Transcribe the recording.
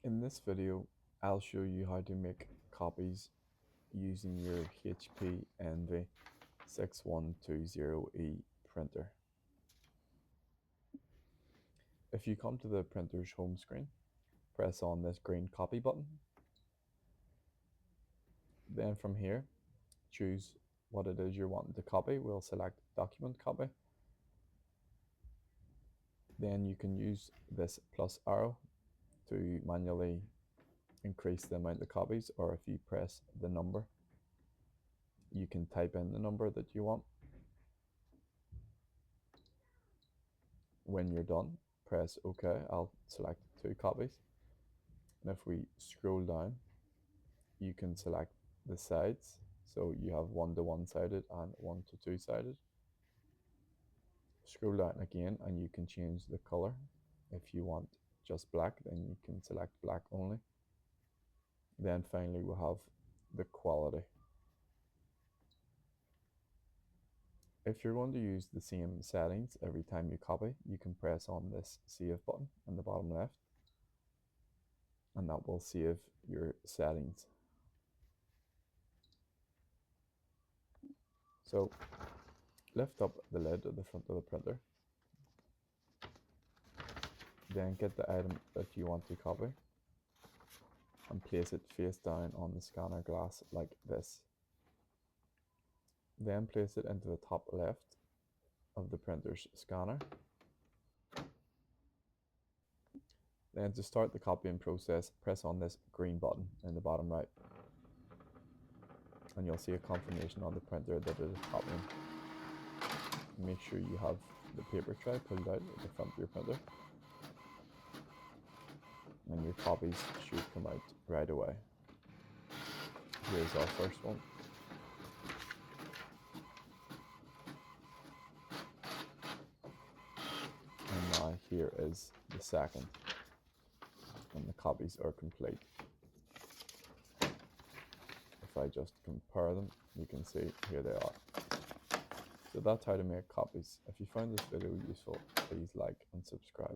In this video, I'll show you how to make copies using your HP Envy 6120E printer. If you come to the printer's home screen, press on this green copy button. Then from here, choose what it is you're wanting to copy. We'll select document copy. Then you can use this plus arrow to manually increase the amount of copies, or if you press the number, you can type in the number that you want. When you're done, press OK. I'll select 2 copies. And if we scroll down, you can select the sides. So you have 1 to 1 sided and 1 to 2 sided. Scroll down again and you can change the color. If you want just black, then you can select black only. Then finally we have the quality. If you're going to use the same settings every time you copy, you can press on this save button in the bottom left, and that will save your settings. So lift up the lid at the front of the printer, then get the item that you want to copy and place it face down on the scanner glass like this. Then place it into the top left of the printer's scanner. Then to start the copying process, press on this green button in the bottom right, and you'll see a confirmation on the printer that it is copying. Make sure you have the paper tray pulled out at the front of your printer, and your copies should come out right away. Here's our first one. And now here is the second, and the copies are complete. If I just compare them, you can see here they are. So that's how to make copies. If you found this video useful, please like and subscribe.